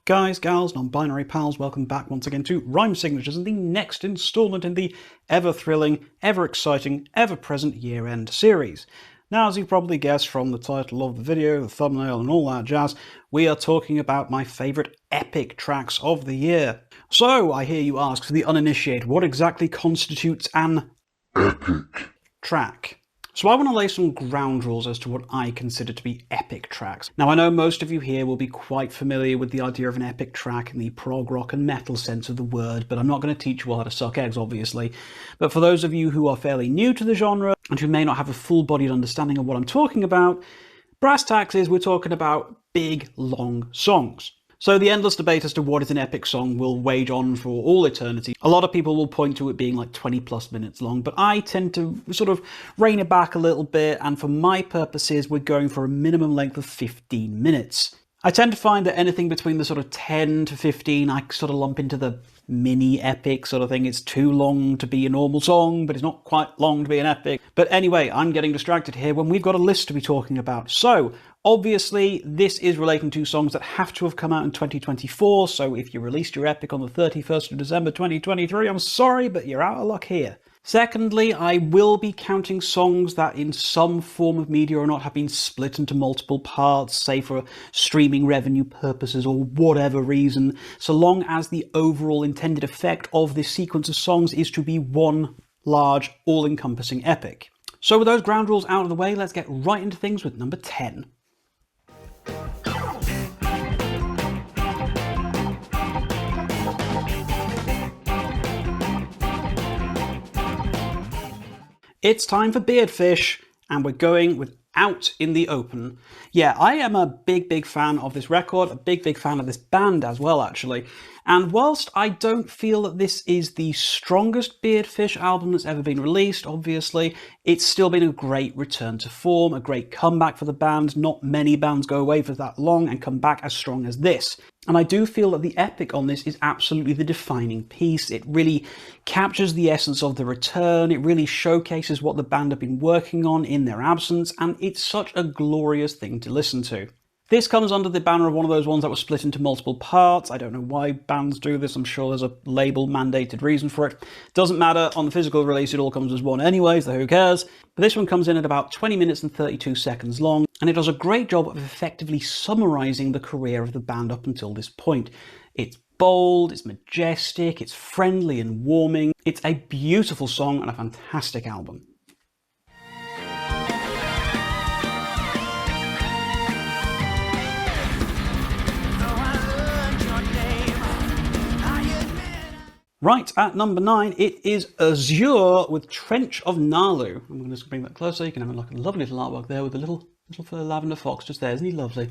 Guys, gals, non-binary pals, welcome back once again to Rhyme Signatures and the next instalment in the ever-thrilling, ever-exciting, ever-present year-end series. Now, as you've probably guessed from the title of the video, the thumbnail and all that jazz, we are talking about my favourite epic tracks of the year. So, I hear you ask, for the uninitiated, what exactly constitutes an epic track? So I want to lay some ground rules as to what I consider to be epic tracks. Now, I know most of you here will be quite familiar with the idea of an epic track in the prog rock and metal sense of the word, but I'm not going to teach you all how to suck eggs, obviously. But for those of you who are fairly new to the genre and who may not have a full-bodied understanding of what I'm talking about, brass tacks is we're talking about big, long songs. So the endless debate as to what is an epic song will wage on for all eternity. A lot of people will point to it being like 20 plus minutes long, but I tend to sort of rein it back a little bit, and for my purposes, we're going for a minimum length of 15 minutes. I tend to find that anything between the sort of 10 to 15, I sort of lump into the mini epic sort of thing. It's too long to be a normal song, but it's not quite long to be an epic. But anyway, I'm getting distracted here when we've got a list to be talking about. So, obviously, this is relating to songs that have to have come out in 2024, so if you released your epic on the 31st of December 2023, I'm sorry, but you're out of luck here. Secondly, I will be counting songs that in some form of media or not have been split into multiple parts, say for streaming revenue purposes or whatever reason, so long as the overall intended effect of this sequence of songs is to be one large, all-encompassing epic. So with those ground rules out of the way, let's get right into things with number 10. It's time for Beardfish, and we're going with Out in the Open. Yeah, I am a big fan of this record, a big fan of this band as well, actually. And whilst I don't feel that this is the strongest Beardfish album that's ever been released, obviously, it's still been a great return to form, a great comeback for the band. Not many bands go away for that long and come back as strong as this. And I do feel that the epic on this is absolutely the defining piece. It really captures the essence of the return, it really showcases what the band have been working on in their absence, and it's such a glorious thing to listen to. This comes under the banner of one of those ones that was split into multiple parts. I don't know why bands do this, I'm sure there's a label-mandated reason for it. Doesn't matter, on the physical release it all comes as one anyway, so who cares? But this one comes in at about 20 minutes and 32 seconds long, and it does a great job of effectively summarising the career of the band up until this point. It's bold, it's majestic, it's friendly and warming. It's a beautiful song and a fantastic album. Right, at number 9, it is Azure with Trench of Nalu. I'm going to bring that closer. You can have a lovely little artwork there with a little lavender fox just there. Isn't he lovely?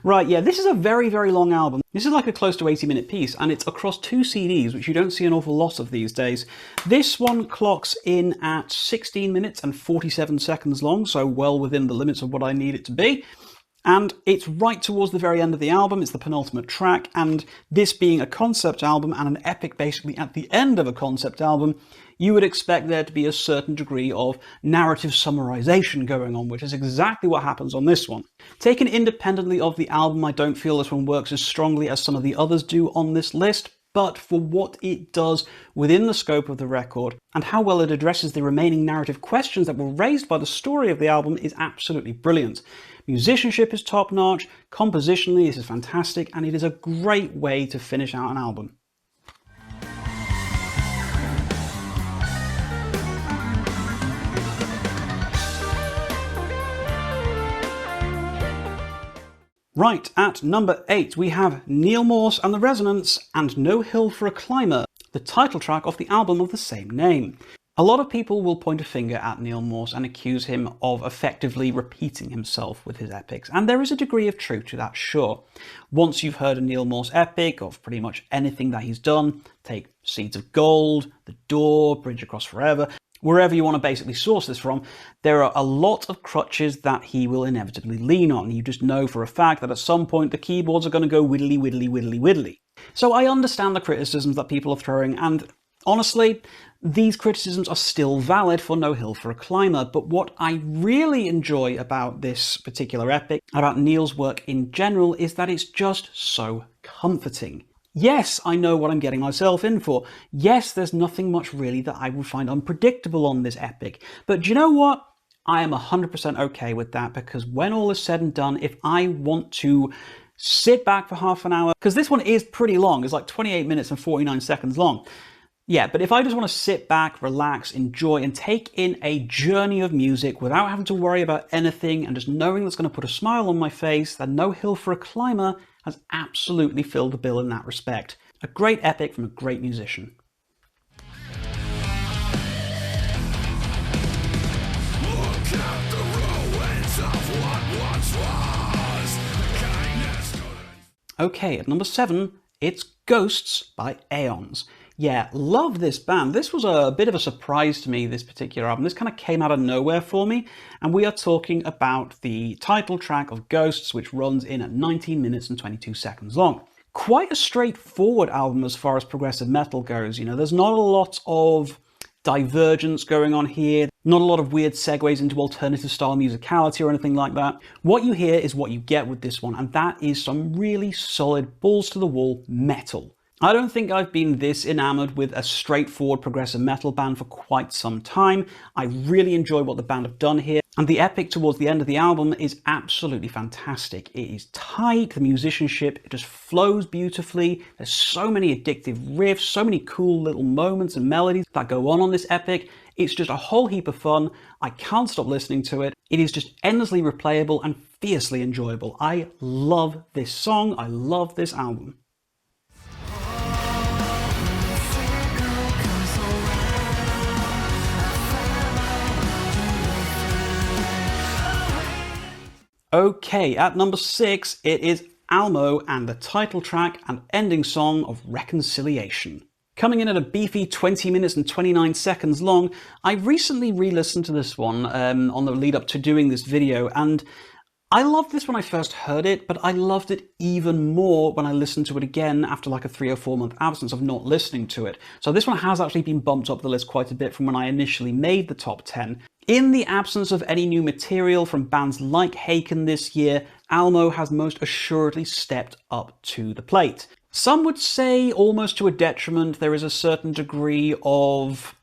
Right, yeah, this is a very long album. This is like a close to 80-minute piece, and it's across 2 CDs, which you don't see an awful lot of these days. This one clocks in at 16 minutes and 47 seconds long, so well within the limits of what I need it to be. And it's right towards the very end of the album, it's the penultimate track, and this being a concept album and an epic basically at the end of a concept album, you would expect there to be a certain degree of narrative summarization going on, which is exactly what happens on this one. Taken independently of the album, I don't feel this one works as strongly as some of the others do on this list, but for what it does within the scope of the record and how well it addresses the remaining narrative questions that were raised by the story of the album is absolutely brilliant. Musicianship is top-notch, compositionally this is fantastic, and it is a great way to finish out an album. Right, at number 8 we have Neil Morse and the Resonance and No Hill for a Climber, the title track of the album of the same name. A lot of people will point a finger at Neil Morse and accuse him of effectively repeating himself with his epics, and there is a degree of truth to that, sure. Once you've heard a Neil Morse epic of pretty much anything that he's done, take Seeds of Gold, The Door, Bridge Across Forever, wherever you want to basically source this from, there are a lot of crutches that he will inevitably lean on. You just know for a fact that at some point the keyboards are going to go widdly. So I understand the criticisms that people are throwing, and honestly, these criticisms are still valid for No Hill for a Climber, but what I really enjoy about this particular epic, about Neil's work in general, is that it's just so comforting. Yes, I know what I'm getting myself in for. Yes, there's nothing much really that I would find unpredictable on this epic. But do you know what? I am 100% okay with that, because when all is said and done, if I want to sit back for half an hour, because this one is pretty long, it's like 28 minutes and 49 seconds long. Yeah, but if I just want to sit back, relax, enjoy, and take in a journey of music without having to worry about anything and just knowing that's going to put a smile on my face, then No Hill for a Climber has absolutely filled the bill in that respect. A great epic from a great musician. Okay, at number 7, it's Ghosts by Aeons. Yeah, love this band. This was a bit of a surprise to me, this particular album. This kind of came out of nowhere for me, and we are talking about the title track of Ghosts, which runs in at 19 minutes and 22 seconds long. Quite a straightforward album as far as progressive metal goes. You know, there's not a lot of divergence going on here, not a lot of weird segues into alternative style musicality or anything like that. What you hear is what you get with this one, and that is some really solid, balls to the wall metal. I don't think I've been this enamored with a straightforward progressive metal band for quite some time. I really enjoy what the band have done here, and the epic towards the end of the album is absolutely fantastic. It is tight, the musicianship, it just flows beautifully. There's so many addictive riffs, so many cool little moments and melodies that go on this epic. It's just a whole heap of fun. I can't stop listening to it. It is just endlessly replayable and fiercely enjoyable. I love this song. I love this album. Okay, at number 6, it is Almo and the title track and ending song of Reconciliation. Coming in at a beefy 20 minutes and 29 seconds long, I recently re-listened to this one on the lead up to doing this video, and I loved this when I first heard it, but I loved it even more when I listened to it again after like a 3 or 4 month absence of not listening to it. So this one has actually been bumped up the list quite a bit from when I initially made the top 10. In the absence of any new material from bands like Haken this year, Almo has most assuredly stepped up to the plate. Some would say, almost to a detriment, there is a certain degree of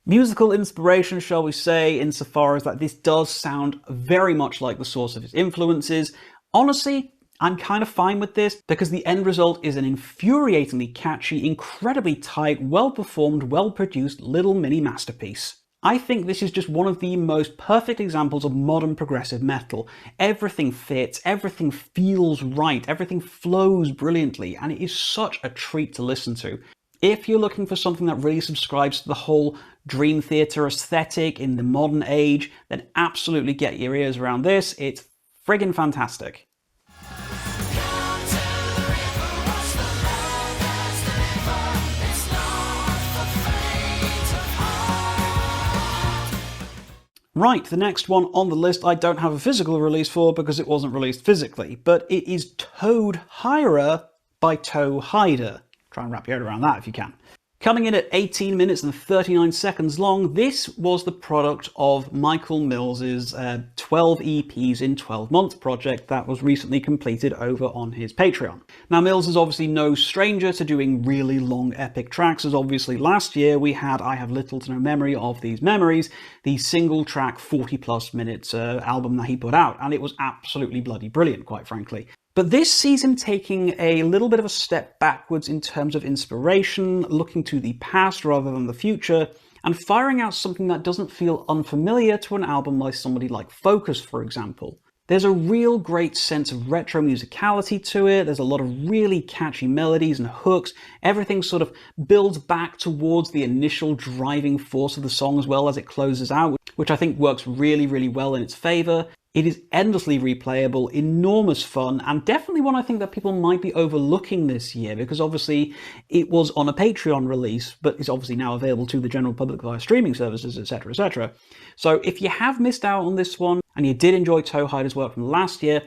musical inspiration, shall we say, insofar as that this does sound very much like the source of its influences. Honestly, I'm kind of fine with this, because the end result is an infuriatingly catchy, incredibly tight, well-performed, well-produced little mini masterpiece. I think this is just one of the most perfect examples of modern progressive metal. Everything fits, everything feels right, everything flows brilliantly, and it is such a treat to listen to. If you're looking for something that really subscribes to the whole Dream Theater aesthetic in the modern age, then absolutely get your ears around this. It's friggin' fantastic. Right, the next one on the list I don't have a physical release for because it wasn't released physically, but it is Toad Hyra by Toe Hider. Try and wrap your head around that if you can. Coming in at 18 minutes and 39 seconds long, this was the product of Michael Mills's 12 EPs in 12 months project that was recently completed over on his Patreon. Now, Mills is obviously no stranger to doing really long epic tracks, as obviously last year we had I Have Little to No Memory of These Memories, the single track 40 plus minutes album that he put out, and it was absolutely bloody brilliant, quite frankly. But this sees him taking a little bit of a step backwards in terms of inspiration, looking to the past rather than the future, and firing out something that doesn't feel unfamiliar to an album like somebody like Focus, for example. There's a real great sense of retro musicality to it, there's a lot of really catchy melodies and hooks, everything sort of builds back towards the initial driving force of the song as well as it closes out, which I think works really, really well in its favour. It is endlessly replayable, enormous fun, and definitely one I think that people might be overlooking this year, because obviously it was on a Patreon release, but is obviously now available to the general public via streaming services, etc, etc. So if you have missed out on this one, and you did enjoy Toe Hider's work from last year,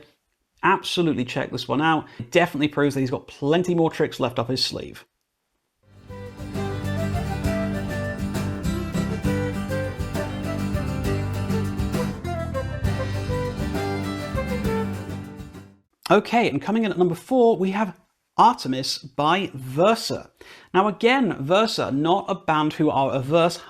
absolutely check this one out. It definitely proves that he's got plenty more tricks left up his sleeve. Okay, and coming in at number 4, we have Artemis by Versa. Now again, Versa, not a band who are averse,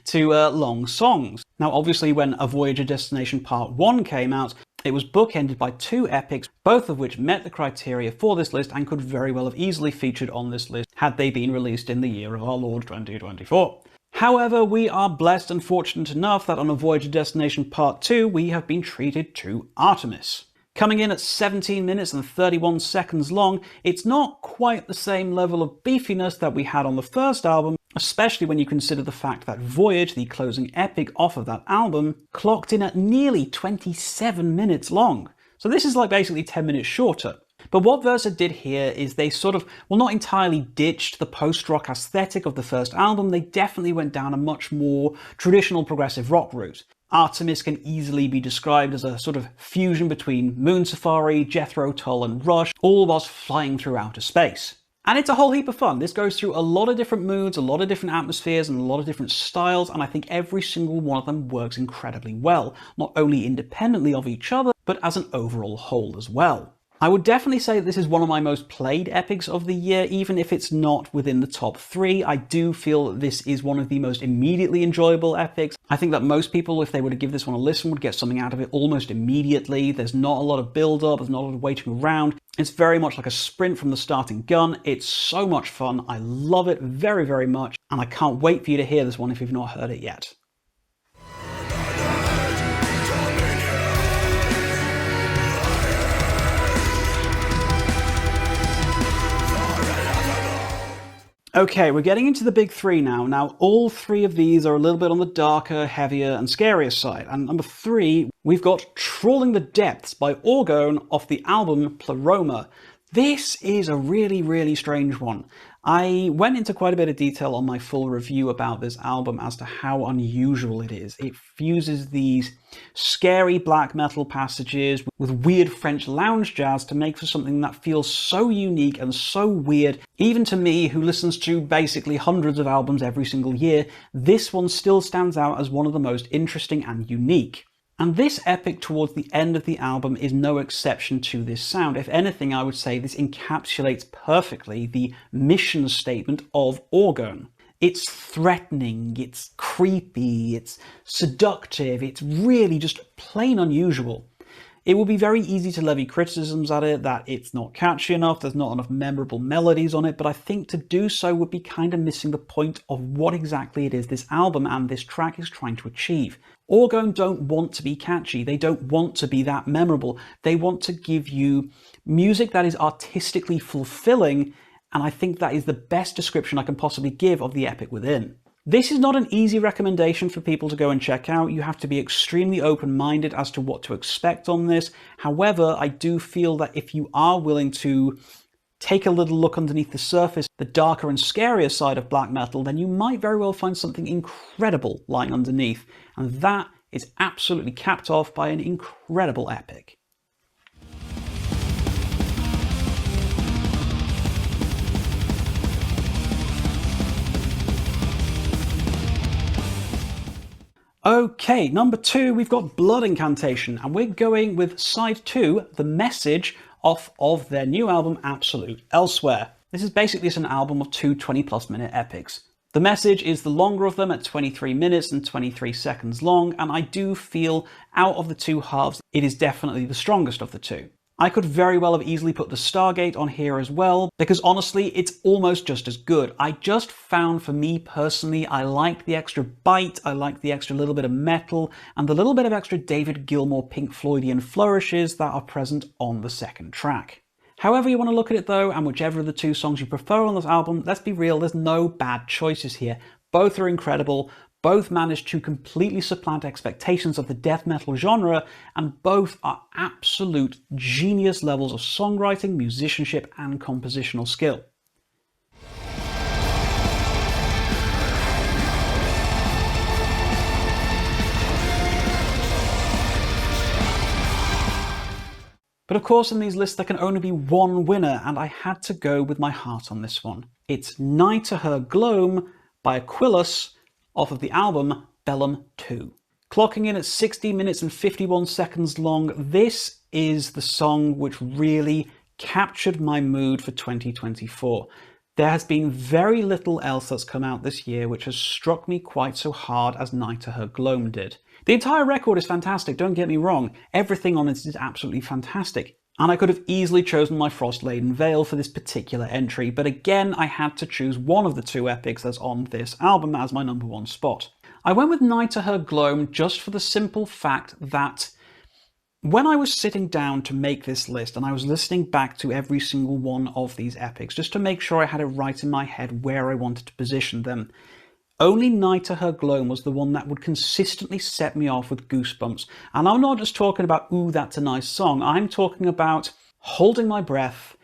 to long songs. Now obviously when A Voyager Destination Part 1 came out, it was bookended by two epics, both of which met the criteria for this list and could very well have easily featured on this list had they been released in the year of our Lord 2024. However, we are blessed and fortunate enough that on A Voyager Destination Part 2 we have been treated to Artemis. Coming in at 17 minutes and 31 seconds long, it's not quite the same level of beefiness that we had on the first album, especially when you consider the fact that Voyage, the closing epic off of that album, clocked in at nearly 27 minutes long. So this is like basically 10 minutes shorter. But what Versa did here is they sort of, well, not entirely ditched the post-rock aesthetic of the first album, they definitely went down a much more traditional progressive rock route. Artemis can easily be described as a sort of fusion between Moon Safari, Jethro Tull and Rush, all whilst flying through outer space. And it's a whole heap of fun. This goes through a lot of different moods, a lot of different atmospheres, and a lot of different styles, and I think every single one of them works incredibly well, not only independently of each other, but as an overall whole as well. I would definitely say that this is one of my most played epics of the year, even if it's not within the top 3. I do feel that this is one of the most immediately enjoyable epics. I think that most people, if they were to give this one a listen, would get something out of it almost immediately. There's not a lot of build-up, there's not a lot of waiting around. It's very much like a sprint from the starting gun. It's so much fun. I love it very, very much, and I can't wait for you to hear this one if you've not heard it yet. Okay, we're getting into the big three now. Now, all three of these are a little bit on the darker, heavier, and scarier side. And number 3, we've got Trawling the Depths by Orgone off the album Pleroma. This is a really, really strange one. I went into quite a bit of detail on my full review about this album as to how unusual it is. It fuses these scary black metal passages with weird French lounge jazz to make for something that feels so unique and so weird. Even to me, who listens to basically hundreds of albums every single year, this one still stands out as one of the most interesting and unique. And this epic towards the end of the album is no exception to this sound. If anything, I would say this encapsulates perfectly the mission statement of Orgone. It's threatening, it's creepy, it's seductive, it's really just plain unusual. It will be very easy to levy criticisms at it, that it's not catchy enough, there's not enough memorable melodies on it, but I think to do so would be kind of missing the point of what exactly it is this album and this track is trying to achieve. Orgone don't want to be catchy, they don't want to be that memorable, they want to give you music that is artistically fulfilling, and I think that is the best description I can possibly give of the epic within. This is not an easy recommendation for people to go and check out. You have to be extremely open-minded as to what to expect on this. However, I do feel that if you are willing to take a little look underneath the surface, the darker and scarier side of black metal, then you might very well find something incredible lying underneath. And that is absolutely capped off by an incredible epic. Okay, number 2, we've got Blood Incantation, and we're going with side 2, The Message, off of their new album Absolute Elsewhere. This is basically just an album of 2 20+ minute epics. The Message is the longer of them at 23 minutes and 23 seconds long, and I do feel out of the two halves, it is definitely the strongest of the two. I could very well have easily put the Stargate on here as well, because honestly, it's almost just as good. I just found, for me personally, I like the extra bite, I like the extra little bit of metal, and the little bit of extra David Gilmour Pink Floydian flourishes that are present on the second track. However you want to look at it though, and whichever of the two songs you prefer on this album, let's be real, there's no bad choices here. Both are incredible, both manage to completely supplant expectations of the death metal genre, and both are absolute genius levels of songwriting, musicianship, and compositional skill. But of course in these lists there can only be one winner, and I had to go with my heart on this one. It's Nigh to Her Gloam by Aquilus, off of the album Bellum 2. Clocking in at 60 minutes and 51 seconds long, this is the song which really captured my mood for 2024. There has been very little else that's come out this year which has struck me quite so hard as Night to Her Gloam did. The entire record is fantastic, don't get me wrong. Everything on it is absolutely fantastic. And I could have easily chosen my Frost-Laden Veil for this particular entry, but again I had to choose one of the two epics that's on this album as my #1 spot. I went with Night to Her Gloam just for the simple fact that when I was sitting down to make this list and I was listening back to every single one of these epics just to make sure I had it right in my head where I wanted to position them, only Night to Her Gloam was the one that would consistently set me off with goosebumps. And I'm not just talking about, ooh, that's a nice song. I'm talking about holding my breath,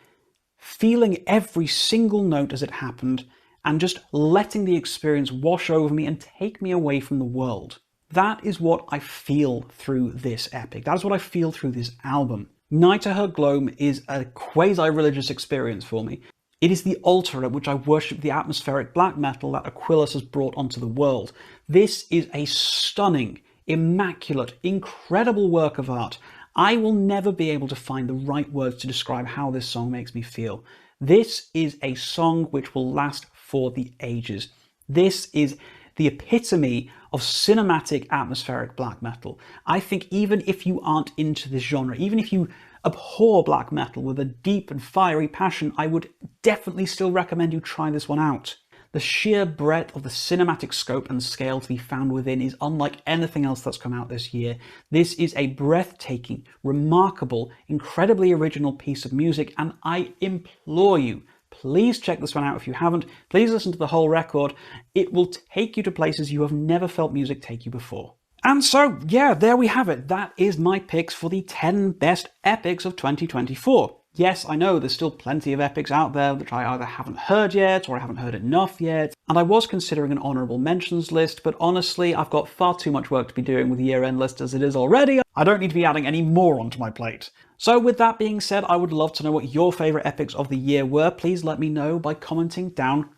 feeling every single note as it happened, and just letting the experience wash over me and take me away from the world. That is what I feel through this epic. That is what I feel through this album. Night to Her Gloam is a quasi-religious experience for me. It is the altar at which I worship the atmospheric black metal that Aquilus has brought onto the world. This is a stunning, immaculate, incredible work of art. I will never be able to find the right words to describe how this song makes me feel. This is a song which will last for the ages. This is the epitome of cinematic atmospheric black metal. I think even if you aren't into this genre, even if you abhor black metal with a deep and fiery passion, I would definitely still recommend you try this one out. The sheer breadth of the cinematic scope and scale to be found within is unlike anything else that's come out this year. This is a breathtaking, remarkable, incredibly original piece of music, and I implore you, please check this one out if you haven't. Please listen to the whole record. It will take you to places you have never felt music take you before. And so, yeah, there we have it. That is my picks for the 10 best epics of 2024. Yes, I know there's still plenty of epics out there which I either haven't heard yet or I haven't heard enough yet. And I was considering an honourable mentions list, but honestly, I've got far too much work to be doing with the year-end list as it is already. I don't need to be adding any more onto my plate. So with that being said, I would love to know what your favourite epics of the year were. Please let me know by commenting down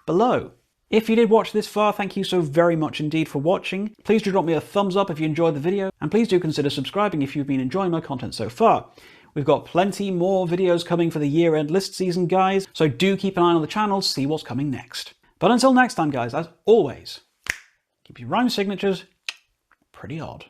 below. If you did watch this far, thank you so very much indeed for watching. Please do drop me a thumbs up if you enjoyed the video, and please do consider subscribing if you've been enjoying my content so far. We've got plenty more videos coming for the year-end list season, guys, so do keep an eye on the channel to see what's coming next. But until next time, guys, as always, keep your rhyme signatures pretty odd.